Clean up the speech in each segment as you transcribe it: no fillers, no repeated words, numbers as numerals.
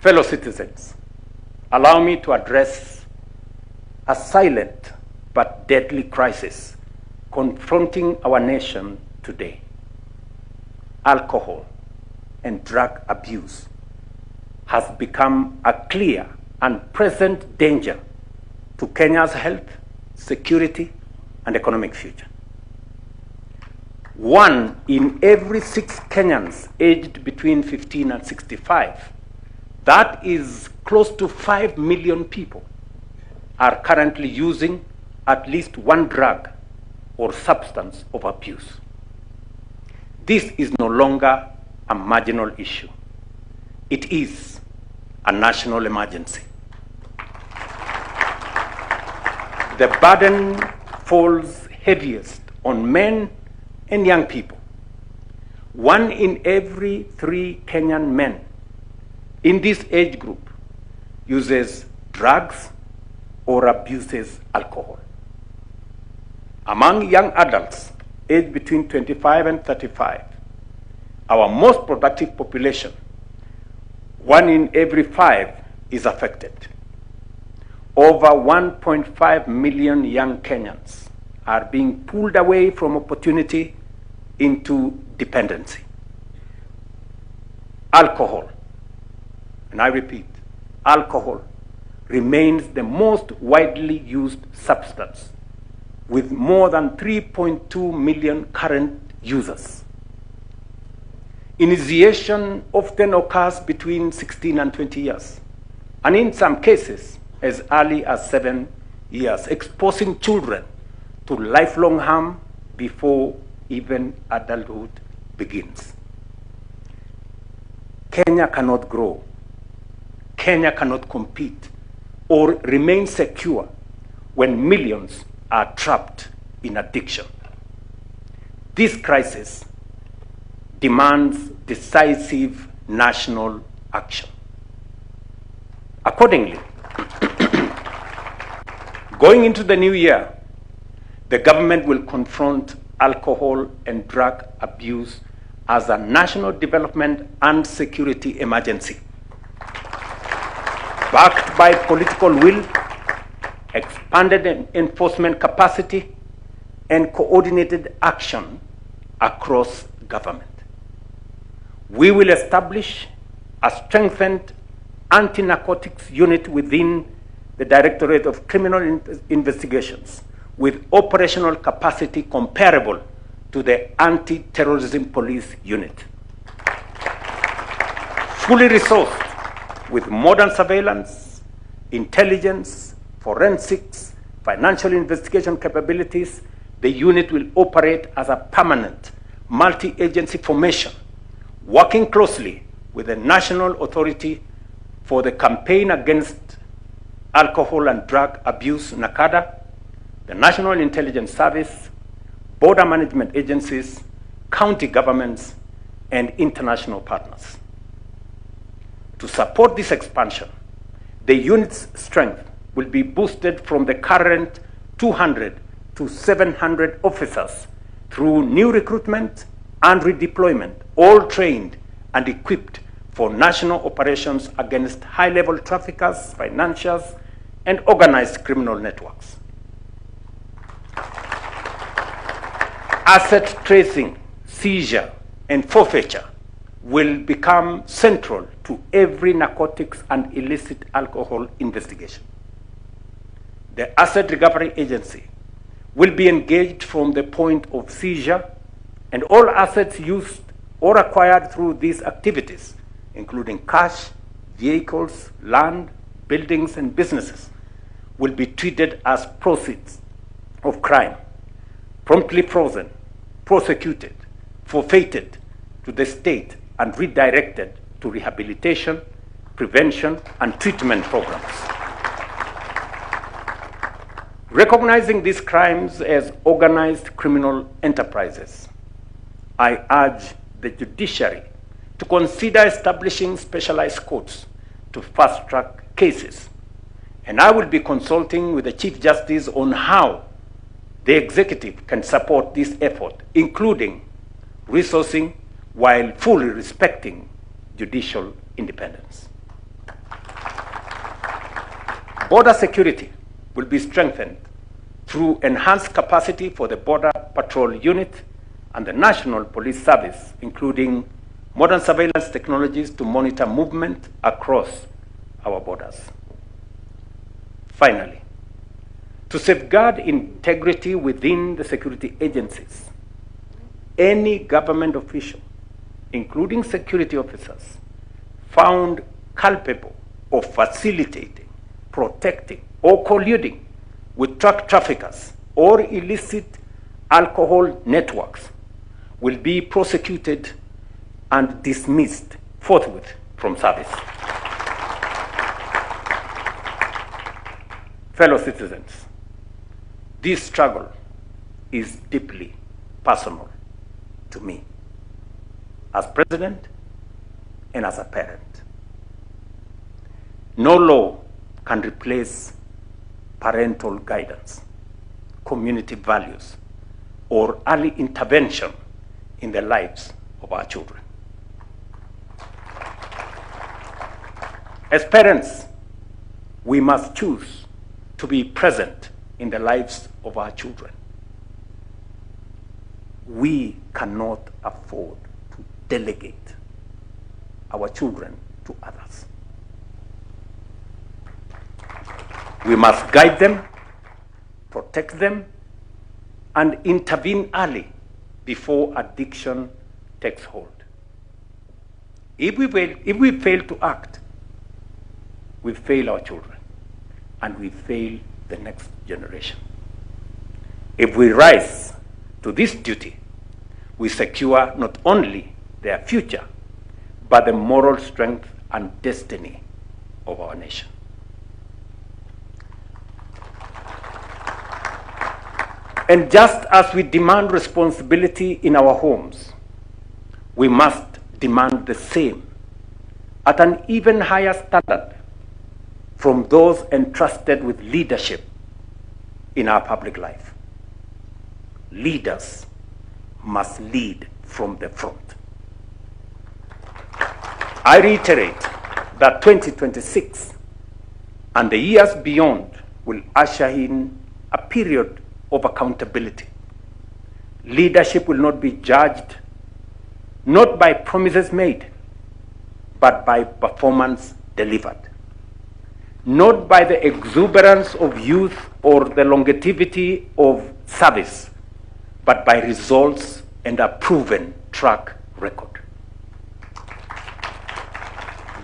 Fellow citizens, allow me to address a silent but deadly crisis confronting our nation today. Alcohol and drug abuse has become a clear and present danger to Kenya's health, security, and economic future. 1 in every 6 Kenyans aged between 15 and 65, that is close to 5 million people, are currently using at least one drug or substance of abuse. This is no longer a marginal issue. It is a national emergency. The burden falls heaviest on men and young people. 1 in every 3 Kenyan men in this age group uses drugs or abuses alcohol. Among young adults aged between 25 and 35, our most productive population, 1 in every 5 is affected. Over 1.5 million young Kenyans are being pulled away from opportunity into dependency. Alcohol, and I repeat, alcohol remains the most widely used substance, with more than 3.2 million current users. Initiation often occurs between 16 and 20 years, and in some cases, as early as 7 years, exposing children to lifelong harm before even adulthood begins. Kenya cannot grow. Kenya cannot compete or remain secure when millions are trapped in addiction. This crisis demands decisive national action. Accordingly, going into the new year, the government will confront alcohol and drug abuse as a national development and security emergency, backed by political will, expanded enforcement capacity, and coordinated action across government. We will establish a strengthened anti-narcotics unit within the Directorate of Criminal Investigations with operational capacity comparable to the Anti-Terrorism Police Unit. Fully resourced with modern surveillance, intelligence, forensics, financial investigation capabilities, the unit will operate as a permanent multi-agency formation, working closely with the National Authority for the Campaign Against Alcohol and Drug Abuse, NACADA, the National Intelligence Service, border management agencies, county governments, and international partners. To support this expansion, the unit's strength will be boosted from the current 200 to 700 officers through new recruitment and redeployment, all trained and equipped for national operations against high-level traffickers, financiers, and organized criminal networks. Asset tracing, seizure, and forfeiture will become central to every narcotics and illicit alcohol investigation. The Asset Recovery Agency will be engaged from the point of seizure, and all assets used or acquired through these activities, including cash, vehicles, land, buildings, and businesses, will be treated as proceeds of crime, promptly frozen, prosecuted, forfeited to the state, and redirected to rehabilitation, prevention, and treatment programs. Recognizing these crimes as organized criminal enterprises, I urge the judiciary to consider establishing specialized courts to fast-track cases. And I will be consulting with the Chief Justice on how the executive can support this effort, including resourcing while fully respecting judicial independence. Border security will be strengthened through enhanced capacity for the Border Patrol Unit and the National Police Service, including modern surveillance technologies to monitor movement across our borders. Finally, to safeguard integrity within the security agencies, any government official, including security officers, found culpable of facilitating, protecting, or colluding with drug traffickers or illicit alcohol networks will be prosecuted and dismissed forthwith from service. Fellow citizens, this struggle is deeply personal to me as president and as a parent. No law can replace parental guidance, community values, or early intervention in the lives of our children. As parents, we must choose to be present in the lives of our children. We cannot afford to delegate our children to others. We must guide them, protect them, and intervene early before addiction takes hold. If we fail to act, we fail our children and we fail the next generation. If we rise to this duty, we secure not only their future, but the moral strength and destiny of our nation. And just as we demand responsibility in our homes, we must demand the same at an even higher standard from those entrusted with leadership in our public life. Leaders must lead from the front. I reiterate that 2026 and the years beyond will usher in a period of accountability. Leadership will not be judged not by promises made, but by performance delivered. Not by the exuberance of youth or the longevity of service, but by results and a proven track record.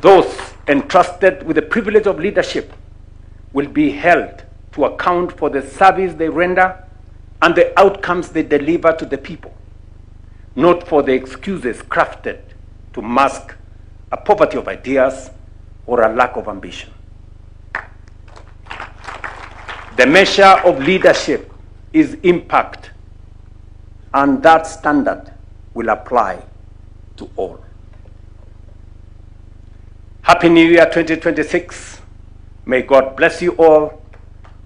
Those entrusted with the privilege of leadership will be held to account for the service they render and the outcomes they deliver to the people, not for the excuses crafted to mask a poverty of ideas or a lack of ambition. The measure of leadership is impact, and that standard will apply to all. Happy New Year 2026. May God bless you all.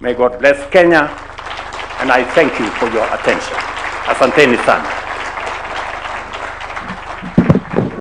May God bless Kenya. And I thank you for your attention. Asanteni sana.